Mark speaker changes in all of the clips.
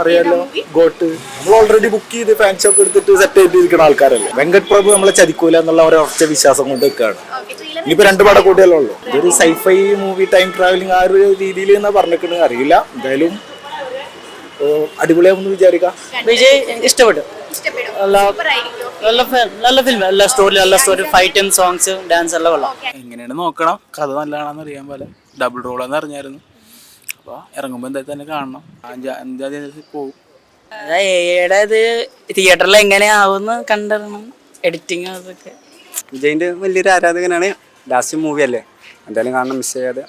Speaker 1: അറിയാലോ, ഗോട്ട്. നമ്മൾ already book ചെയ്ത് ഫാൻ ഷോപ്പ് എടുത്തിട്ട് സെറ്റ് ചെയ്തിരിക്കുന്ന ആൾക്കാരല്ലേ. വെങ്കട് പ്രഭു നമ്മളെ ചതിക്കൂല എന്നുള്ള ഒരു ഉറച്ച വിശ്വാസം കൊണ്ട് വെക്കാണ്. ഇനിയിപ്പോ 2 പടം കൂട്ടിയല്ലേ ഉള്ളൂ. ഇതൊരു സൈഫൈ മൂവി, ടൈം ട്രാവലിംഗ് ആ ഒരു രീതിയിൽ എന്നാ പറഞ്ഞിരിക്കുന്നത് അറിയില്ല. എന്തായാലും അടിപൊളിയാവുമെന്ന് വിചാരിക്കാം.
Speaker 2: വിജയ് ഇഷ്ടപ്പെട്ടു. നല്ല ഫിലിം, എല്ലാ സ്റ്റോറി, ഫൈറ്റും സോങ്സ്, ഡാൻസ് എല്ലാം കൊള്ളാം.
Speaker 3: എങ്ങനെയാണ് നോക്കണം, കഥ നല്ലതാണെന്ന് അറിയാൻ പോലെ. ഡബിൾ റോളെന്ന് അറിഞ്ഞായിരുന്നു. അപ്പോൾ ഇറങ്ങുമ്പോൾ എന്തായാലും തന്നെ കാണണം. 5-ാം തീയതി പോകും.
Speaker 2: ഇത് തിയേറ്ററിൽ എങ്ങനെയാവുമെന്ന് കണ്ടിറങ്ങണം, എഡിറ്റിങ് അതൊക്കെ.
Speaker 4: വിജയിന്റെ വലിയൊരു ആരാധകനാണ്. ലാസ്റ്റ് മൂവി അല്ലേ, എന്തായാലും കാണണം, മിസ് ചെയ്യാതെ.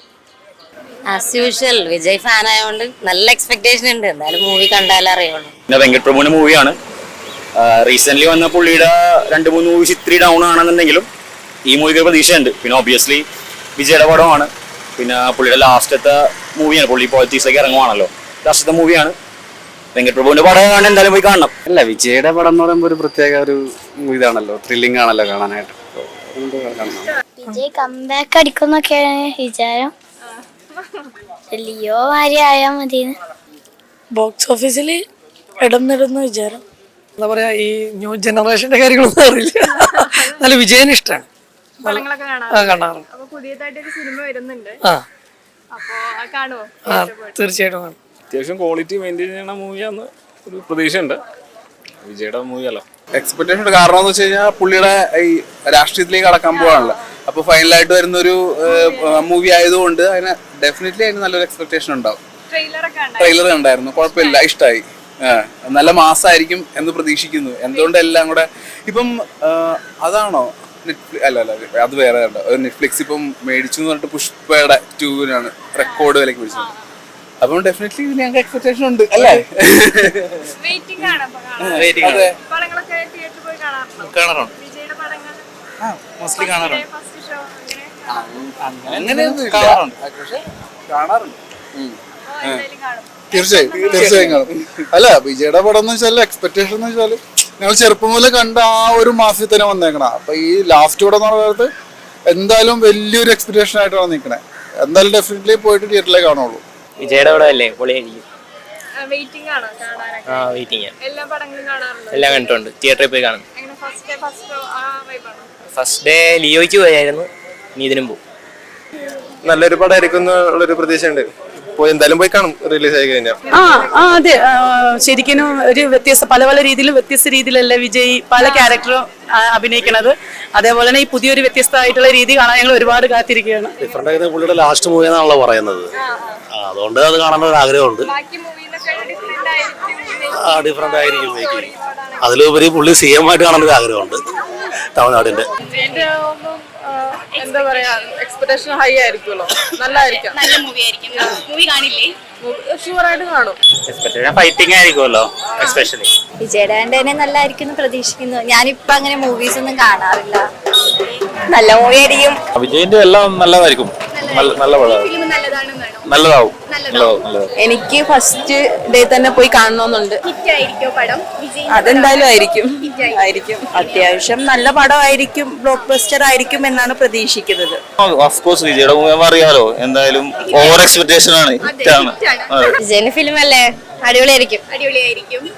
Speaker 5: ആസ് യൂഷ്വൽ വിജയ് ഫാൻ ആയതുകൊണ്ട് നല്ല എക്സ്പെക്ടേഷൻ ഉണ്ട്. എന്തായാലും മൂവി കണ്ടാലേ അറിയുള്ളൂ.
Speaker 6: പിന്നെ വെങ്കട് പ്രഭുവിന്റെ മൂവിയാണ്. റീസെന്റ് വന്ന പുള്ളിയുടെ 2-3 മൂവീസ് ഇത്തിരി ഡൗൺ ആണെന്നുണ്ടെങ്കിലും ഈ മൂവിക്ക് പ്രതീക്ഷയുണ്ട്. പിന്നെ ഒബ്വിയസ്ലി വിജയുടെ പടമാണ്. പിന്നെ പുള്ളിയുടെ ലാസ്റ്റത്തെ മൂവിയാണ്. പുള്ളി പോളിറ്റിക്സിലേക്ക് ഇറങ്ങുവാണല്ലോ, ലാസ്റ്റത്തെ മൂവിയാണ്. വെങ്കട് പ്രഭുവിന്റെ പടം കാണാൻ എന്തായാലും പോയി കാണണം.
Speaker 4: അല്ല, വിജയുടെ പടം എന്ന് പറയുമ്പോൾ ഒരു പ്രത്യേക ഒരു ഇതാണല്ലോ, ത്രില്ലിംഗ് ആണല്ലോ കാണാനായിട്ട്.
Speaker 7: വിജയ് കംബാക്ക് അടിക്കുന്നൊക്കെയാണ് വിചാരം. ലിയോ മാരി ആയാ മതി.
Speaker 8: ബോക്സ് ഓഫീസിൽ ഇടം നേടുന്ന വിചാരം. എന്താ പറയാ, ഈ ന്യൂ ജനറേഷന്റെ കാര്യങ്ങളൊന്നും അറിയില്ല. നല്ല വിജയന് ഇഷ്ടമാണ്, കാണാറുണ്ട്. തീർച്ചയായിട്ടും കാണും.
Speaker 3: അത്യാവശ്യം ക്വാളിറ്റി മെയിൻറ്റെയിൻ ചെയ്യുന്ന മൂവിയാന്ന് ഒരു പ്രതീക്ഷയുണ്ട്. വിജയുടെ മൂവിയല്ലോ,
Speaker 9: എക്സ്പെക്ടേഷൻ ഉണ്ട്. കാരണം എന്ന് വെച്ച് കഴിഞ്ഞാൽ പുള്ളിയുടെ ഈ രാഷ്ട്രീയത്തിലേക്ക് കടക്കാൻ പോകാണല്ലോ. അപ്പൊ ഫൈനലായിട്ട് വരുന്ന ഒരു മൂവി ആയതുകൊണ്ട് അതിന് ഡെഫിനറ്റ്ലി അതിന് നല്ലൊരു എക്സ്പെക്ടേഷൻ ഉണ്ടാവും. ട്രെയിലർ കണ്ടായിരുന്നു, കുഴപ്പമില്ല, ഇഷ്ടമായി. നല്ല മാസമായിരിക്കും എന്ന് പ്രതീക്ഷിക്കുന്നു. എന്തുകൊണ്ട് എല്ലാം കൂടെ ഇപ്പം അതാണോ അല്ല അത് വേറെ നെറ്റ്ഫ്ലിക്സ് ഇപ്പം മേടിച്ചു എന്ന് പറഞ്ഞിട്ട് പുഷ്പയുടെ 2-നാണ് റെക്കോർഡ് വിലക്ക് മേടിച്ചത്. അപ്പം ഡെഫിനറ്റ്ലി ഇതിന് ഞങ്ങൾക്ക് എക്സ്പെക്ടേഷൻ ഉണ്ട് അല്ലേ.
Speaker 3: മോസ്റ്റ്ലി കാണാറുണ്ട്.
Speaker 9: അങ്ങനെയൊന്നും പക്ഷെ കാണാറുണ്ട്. തീർച്ചയായും കാണും. അല്ല, വിജയുടെ പടം എന്ന് വെച്ചാൽ എക്സ്പെക്ടേഷൻ എന്ന് വെച്ചാൽ ഞങ്ങൾ ചെറുപ്പം മുതലേ കണ്ട ആ ഒരു മാസത്തിൽ തന്നെ വന്നേക്കണം. അപ്പൊ ഈ ലാസ്റ്റ് പടം എന്ന് പറയുന്നത് എന്തായാലും വലിയൊരു എക്സ്പെക്ടേഷൻ ആയിട്ടാണ് നിൽക്കണേ. എന്തായാലും ഡെഫിനറ്റ്ലി പോയിട്ട് തിയേറ്ററിലേ കാണുള്ളൂ.
Speaker 2: വിജയുടെ പടം അല്ലേ, പൊളിയായിരിക്കും. എല്ലാം കണ്ടിട്ടുണ്ട്, തിയേറ്ററിൽ പോയി കാണുന്നു. ഫസ്റ്റ് ഡേ ലിയോയ്ക്ക് പോയായിരുന്നു, നീ ഇതിനും പോകും.
Speaker 4: നല്ലൊരു പടമായിരിക്കും എന്നുള്ളൊരു പ്രതീക്ഷയുണ്ട്. എന്തായാലും പോയി കാണും റിലീസ് ആയി കഴിഞ്ഞാൽ.
Speaker 8: അതെ, ശരിക്കും ഒരു പല രീതിയിലും വ്യത്യസ്ത രീതിയിലല്ലേ വിജയ് പല ക്യാരക്ടറും അഭിനയിക്കണത്. അതേപോലെ തന്നെ ഈ പുതിയൊരു വ്യത്യസ്തമായിട്ടുള്ള രീതി കാണാൻ ഞങ്ങൾ ഒരുപാട് കാത്തിരിക്കുകയാണ്.
Speaker 1: ഡിഫറെന്റ് ആയിട്ട് പുള്ളിയുടെ ലാസ്റ്റ് മൂവി എന്നാണല്ലോ പറയുന്നത്. അതുകൊണ്ട് അത് കാണാൻ ഒരു ആഗ്രഹമുണ്ട്. ഡിഫറെന്റ് ആയിരിക്കും. അതിലുപരി പുള്ളി CM ആയിട്ട് കാണാൻ ഒരു ആഗ്രഹമുണ്ട്, തമിഴ്നാടിന്റെ.
Speaker 8: എന്താ പറയാ, എക്സ്പെക്ടേഷൻ ഹൈ ആയിരിക്കുമല്ലോ, നല്ലതായിരിക്കും.
Speaker 5: നല്ല മൂവി ആയിരിക്കും. മൂവി കാണില്ലേ?
Speaker 8: ഷുവർ ആയിട്ട് കാണും.
Speaker 6: ഫൈറ്റിംഗ് ആയിരിക്കുമല്ലോ എസ്പെഷ്യലി.
Speaker 5: വിജയുടെ തന്നെ നല്ലതായിരിക്കും എന്ന് പ്രതീക്ഷിക്കുന്നു. ഞാനിപ്പോ അങ്ങനെ മൂവീസ് ഒന്നും കാണാറില്ല. നല്ല മൂവി ആയിരിക്കും.
Speaker 1: വിജയിന്റെ എല്ലാം നല്ലതായിരിക്കും, നല്ല പടം, നല്ലതാവും.
Speaker 8: എനിക്ക് ഫസ്റ്റ് ഡേ തന്നെ പോയി കാണണമെന്നുണ്ട്.
Speaker 5: അതെന്തായാലും
Speaker 8: ആയിരിക്കും. അത്യാവശ്യം നല്ല പടമായിരിക്കും, ബ്ലോക്ക് ബസ്റ്റർ ആയിരിക്കും എന്നാണ് പ്രതീക്ഷിക്കുന്നത്.
Speaker 1: ഓഫ് കോഴ്സ് വിജയുടെ മൂവി അറിയാലോ, എന്തായാലും ഓവർ എക്സ്പെക്ടേഷൻ ആണ്.
Speaker 5: വിജയന്റെ ഫിലിം അല്ലേ, അടിപൊളിയായിരിക്കും.